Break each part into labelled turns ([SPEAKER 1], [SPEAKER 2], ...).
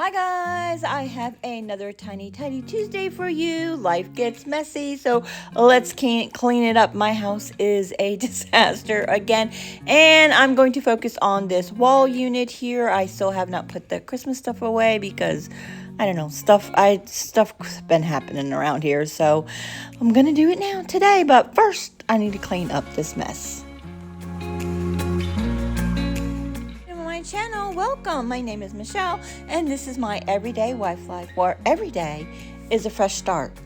[SPEAKER 1] Hi guys, I have another Tiny Tidy Tuesday for you. Life gets messy, so let's clean it up. My house is a disaster again, and I'm going to focus on this wall unit here. I still have not put the Christmas stuff away because I don't know, stuff's been happening around here, so I'm gonna do it now today. But first, I need to clean up this mess. Channel, welcome. My name is Michelle, and this is my everyday wife life, where every day is a fresh start.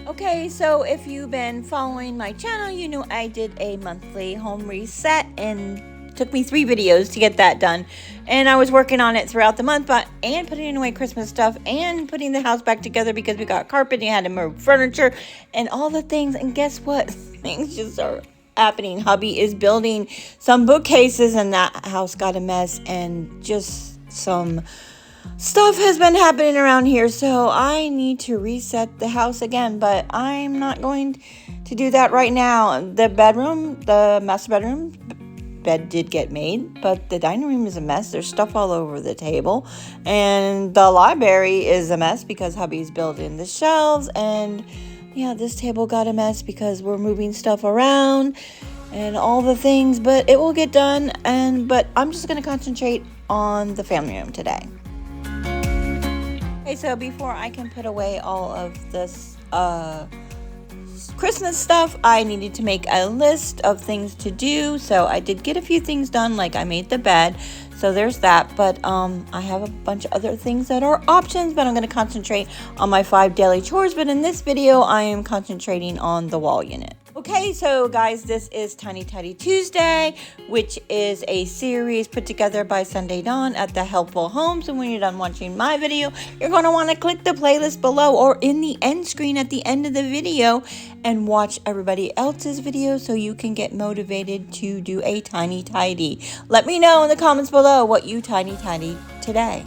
[SPEAKER 1] Okay, so if you've been following my channel, you know I did a monthly home reset, and it took me 3 videos to get that done. And I was working on it throughout the month, and putting away Christmas stuff and putting the house back together because we got carpet and had to move furniture and all the things. And guess what? Things just are happening. Hubby is building some bookcases, and that house got a mess, and just some stuff has been happening around here, so I need to reset the house again. But I'm not going to do that right now. The master bedroom bed did get made, but the dining room is a mess. There's stuff all over the table, and the library is a mess because hubby's building the shelves. And yeah, this table got a mess because we're moving stuff around and all the things, but it will get done. But I'm just going to concentrate on the family room today. Okay, so before I can put away all of this Christmas stuff, I needed to make a list of things to do. So I did get a few things done, like I made the bed. So there's that, but I have a bunch of other things that are options, but I'm going to concentrate on my 5 daily chores. But in this video, I am concentrating on the wall unit. Okay, so guys, this is Tiny Tidy Tuesday, which is a series put together by Sunday Dawn at the Helpful Home. So when you're done watching my video, you're going to want to click the playlist below or in the end screen at the end of the video and watch everybody else's video so you can get motivated to do a tiny tidy. Let me know in the comments below what you tiny tidy today.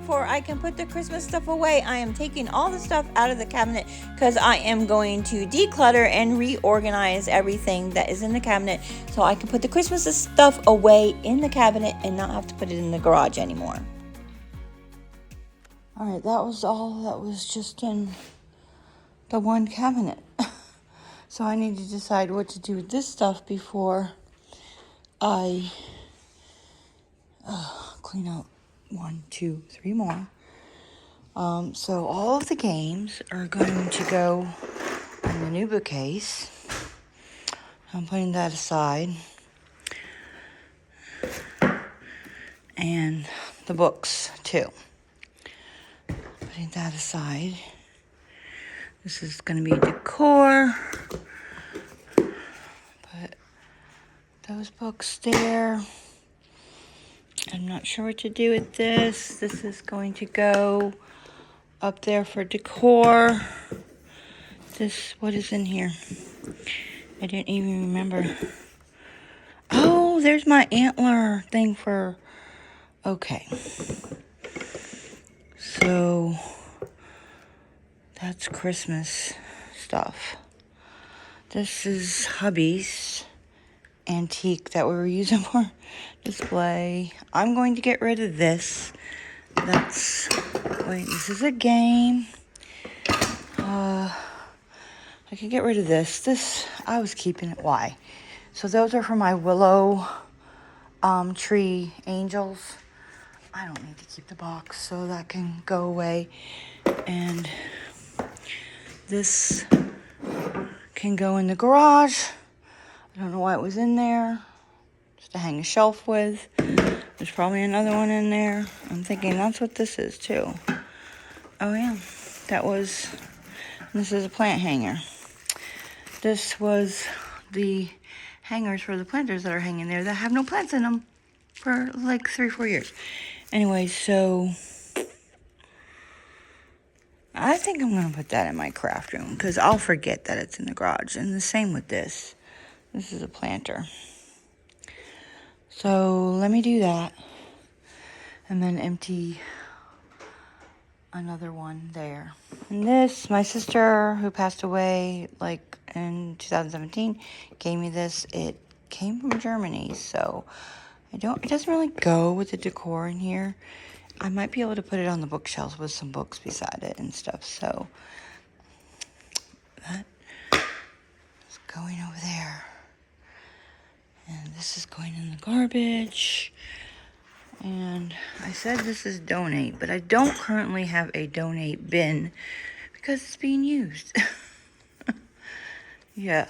[SPEAKER 1] Before I can put the Christmas stuff away, I am taking all the stuff out of the cabinet because I am going to declutter and reorganize everything that is in the cabinet so I can put the Christmas stuff away in the cabinet and not have to put it in the garage anymore. All right, that was all that was just in the one cabinet. So I need to decide what to do with this stuff before I clean out 1, 2, 3 more. So all of the games are going to go in the new bookcase. I'm putting that aside. And the books too. Putting that aside. This is going to be decor. Put those books there. I'm not sure what to do with this. This is going to go up there for decor. What is in here? I didn't even remember. Oh, there's my antler thing for... Okay. So, that's Christmas stuff. This is hubby's antique that we were using for display. I'm going to get rid of this. This is a game. I can get rid of this. I was keeping it. Why? So those are for my willow tree angels. I don't need to keep the box, so that can go away. And this can go in the garage. I don't know why it was in there. Just to hang a shelf with. There's probably another one in there. I'm thinking that's what this is too. Oh yeah, this is a plant hanger. This was the hangers for the planters that are hanging there that have no plants in them for like 3 or 4 years. Anyway, so I think I'm going to put that in my craft room because I'll forget that it's in the garage. And the same with this. This is a planter. So let me do that. And then empty another one there. And this, my sister who passed away like in 2017 gave me this. It came from Germany, so It doesn't really go with the decor in here. I might be able to put it on the bookshelves with some books beside it and stuff. So that is going over there. And this is going in the garbage. And I said this is donate, but I don't currently have a donate bin because it's being used. Yeah.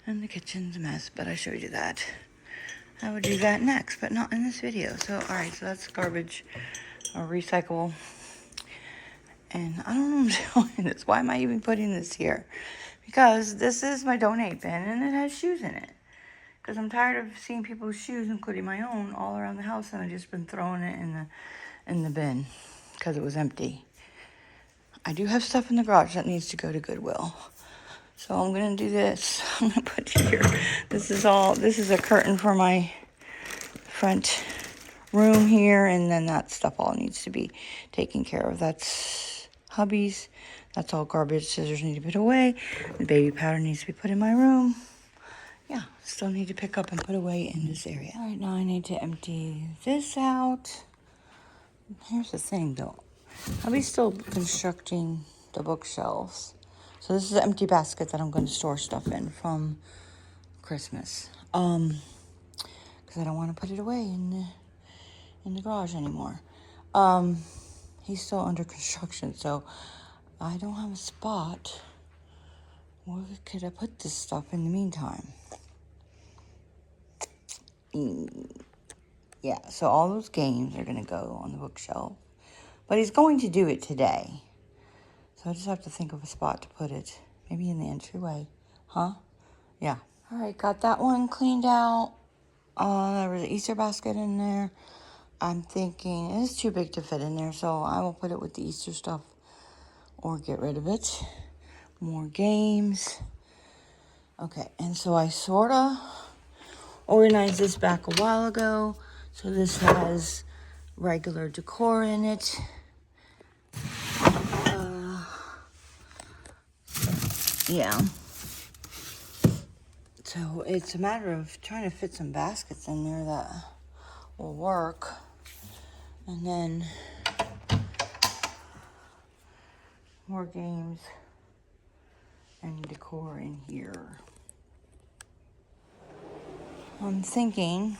[SPEAKER 1] And the kitchen's a mess, but I showed you that. I would do that next, but not in this video. So, alright, so that's garbage or recyclable. And I don't know what I'm doing this. Why am I even putting this here? Because this is my donate bin and it has shoes in it. Because I'm tired of seeing people's shoes, including my own, all around the house, and I've just been throwing it in the bin because it was empty. I do have stuff in the garage that needs to go to Goodwill. So I'm gonna do this. I'm gonna put here. This is a curtain for my front room here, and then that stuff all needs to be taken care of. That's hubby's. That's all garbage. Scissors need to be put away. The baby powder needs to be put in my room. Yeah, still need to pick up and put away in this area. All right, now I need to empty this out. Here's the thing, though. I'll be still constructing the bookshelves. So this is an empty basket that I'm going to store stuff in from Christmas. Because I don't want to put it away in the garage anymore. He's still under construction, so I don't have a spot. Where could I put this stuff in the meantime? Yeah, so all those games are going to go on the bookshelf. But he's going to do it today. So I just have to think of a spot to put it. Maybe in the entryway. Huh? Yeah. All right, got that one cleaned out. There was an Easter basket in there. I'm thinking it's too big to fit in there, so I will put it with the Easter stuff or get rid of it. More games. Okay, and so I sort of organized this back a while ago. So this has regular decor in it. Yeah. So it's a matter of trying to fit some baskets in there that will work. And then more games and decor in here. I'm thinking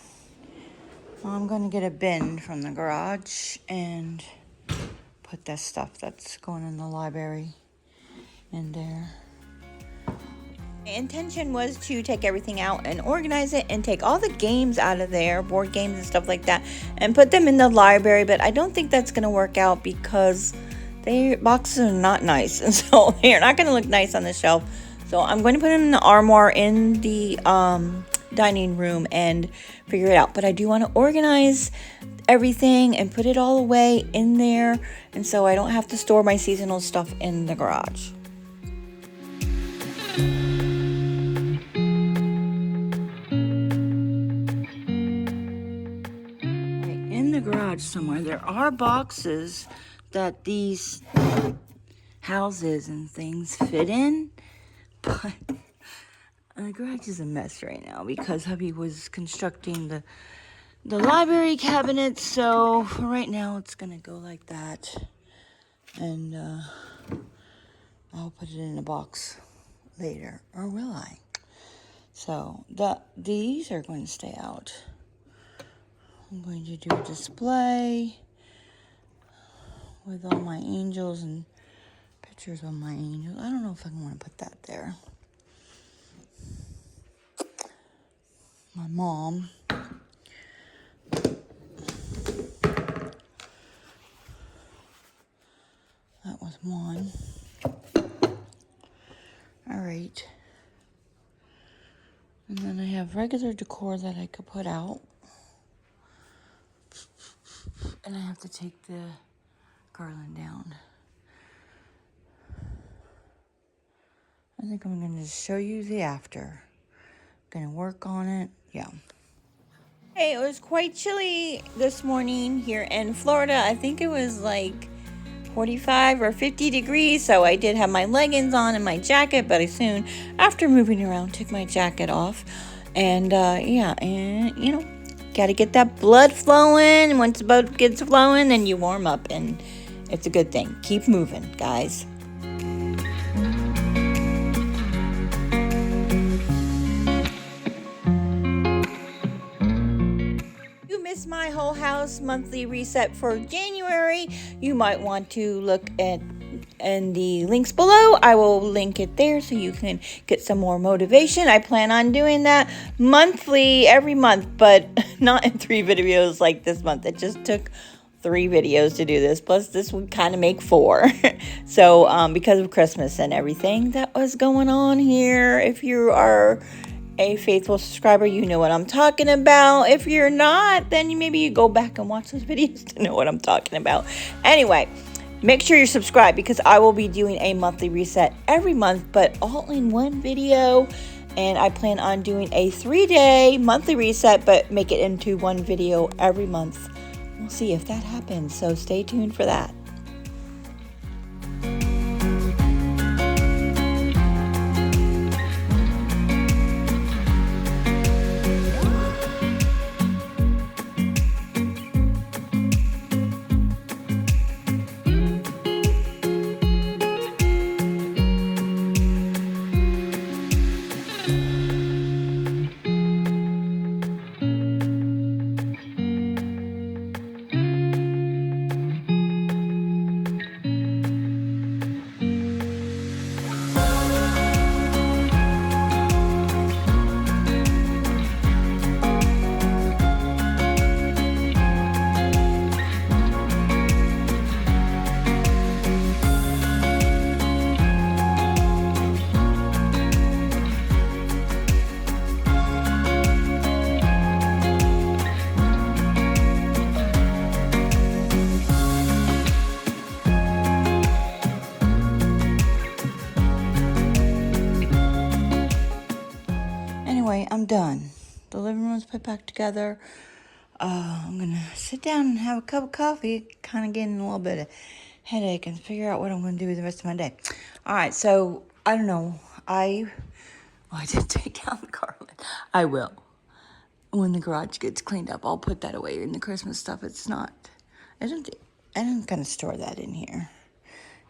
[SPEAKER 1] I'm going to get a bin from the garage and put that stuff that's going in the library in there. My intention was to take everything out and organize it and take all the games out of there, board games and stuff like that, and put them in the library, but I don't think that's going to work out because their boxes are not nice, and so they're not going to look nice on the shelf. So I'm going to put them in the armoire in the dining room and figure it out. But I do want to organize everything and put it all away in there, and so I don't have to store my seasonal stuff in the garage. In the garage somewhere there are boxes that these houses and things fit in, but the garage is a mess right now because hubby was constructing the library cabinet, so for right now it's gonna go like that, and I'll put it in a box later, or will I? So these are going to stay out. I'm going to do a display with all my angels and pictures of my angels. I don't know if I want to put that there. My mom. That was one. All right. And then I have regular decor that I could put out. And I have to take the garland down. I think I'm going to show you the after. Going to work on it. Yeah. Hey, it was quite chilly this morning here in Florida. I think it was like 45 or 50 degrees, so I did have my leggings on and my jacket, but I soon, after moving around, took my jacket off. And yeah, and you know, got to get that blood flowing. And once the blood gets flowing, then you warm up, and it's a good thing. Keep moving, guys. My whole house monthly reset for January, you might want to look at in the links below. I will link it there so you can get some more motivation. I plan on doing that monthly every month, but not in 3 videos like this month. It just took 3 videos to do this, plus this would kind of make 4. So because of Christmas and everything that was going on here, if you are a faithful subscriber, you know what I'm talking about. If you're not, then maybe you go back and watch those videos to know what I'm talking about. Anyway, make sure you're subscribed, because I will be doing a monthly reset every month, but all in one video. And I plan on doing a 3-day monthly reset, but make it into one video every month. We'll see if that happens, so stay tuned for that. Anyway, I'm done. The living room's put back together. I'm gonna sit down and have a cup of coffee, kind of getting a little bit of headache, and figure out what I'm gonna do with the rest of my day. All right, so I don't know. I did take down the garland. I will. When the garage gets cleaned up, I'll put that away. In the Christmas stuff, it's not. I didn't gonna store that in here.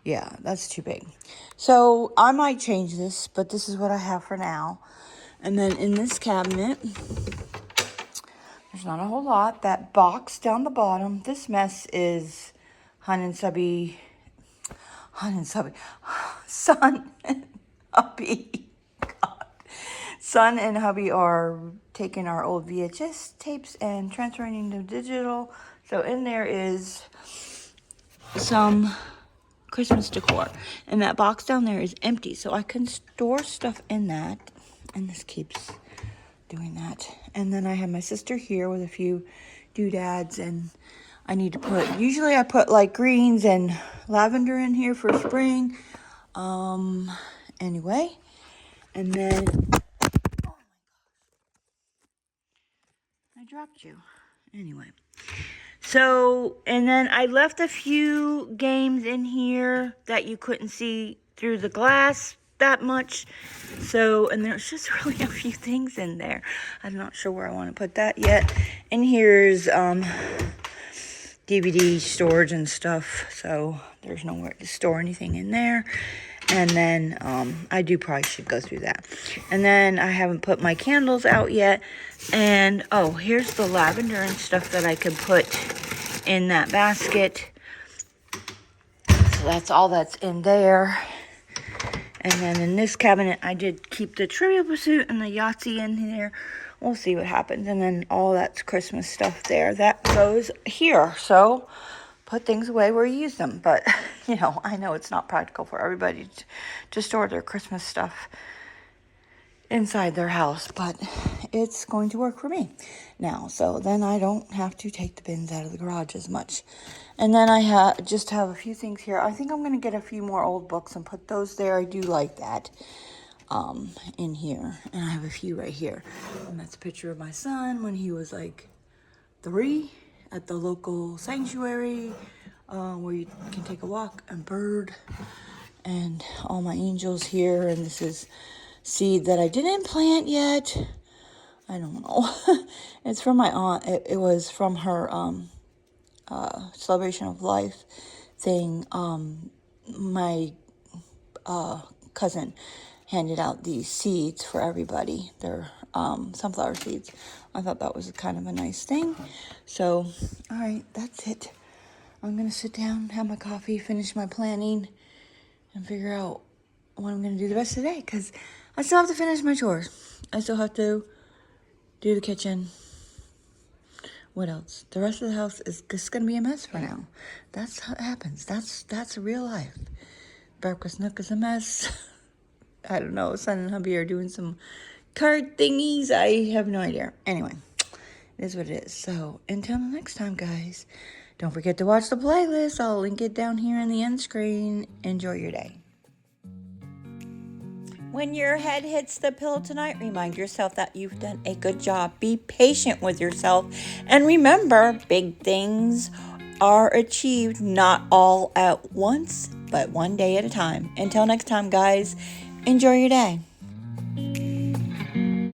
[SPEAKER 1] Yeah, that's too big. So I might change this, but this is what I have for now. And then in this cabinet, there's not a whole lot. That box down the bottom, this mess is Son and hubby, God. Son and hubby are taking our old VHS tapes and transferring them to digital. So in there is some Christmas decor. And that box down there is empty, so I can store stuff in that. And this keeps doing that. And then I have my sister here with a few doodads, and I need to put, usually I put like greens and lavender in here for spring. Anyway, and then, oh my gosh, I dropped you. Anyway, so, and then I left a few games in here that you couldn't see through the glass that much. So, and there's just really a few things in there. I'm not sure where I want to put that yet. And here's DVD storage and stuff. So there's nowhere to store anything in there. And then I probably should go through that. And then I haven't put my candles out yet. And oh, here's the lavender and stuff that I could put in that basket. So that's all that's in there. And then in this cabinet, I did keep the Trivial Pursuit and the Yahtzee in here. We'll see what happens. And then all that's Christmas stuff there. That goes here. So put things away where you use them. But, you know, I know it's not practical for everybody to store their Christmas stuff inside their house. But it's going to work for me now. So then I don't have to take the bins out of the garage as much. And then I just have a few things here. I think I'm going to get a few more old books and put those there. I do like that in here. And I have a few right here. And that's a picture of my son when he was like 3 at the local sanctuary where you can take a walk and bird. And all my angels here. And this is seed that I didn't plant yet. I don't know. It's from my aunt. It was from her celebration of life thing. My cousin handed out these seeds for everybody. They're sunflower seeds. I thought that was kind of a nice thing. So, all right, that's it. I'm going to sit down, have my coffee, finish my planning, and figure out what I'm going to do the rest of the day, because I still have to finish my chores. I still have to do the kitchen. What else? The rest of the house is just going to be a mess for now. That's how it happens. That's real life. Breakfast nook is a mess. I don't know. Son and hubby are doing some card thingies. I have no idea. Anyway, it is what it is. So until the next time, guys, don't forget to watch the playlist. I'll link it down here in the end screen. Enjoy your day. When your head hits the pillow tonight, remind yourself that you've done a good job. Be patient with yourself. And remember, big things are achieved not all at once, but one day at a time. Until next time, guys, enjoy your day.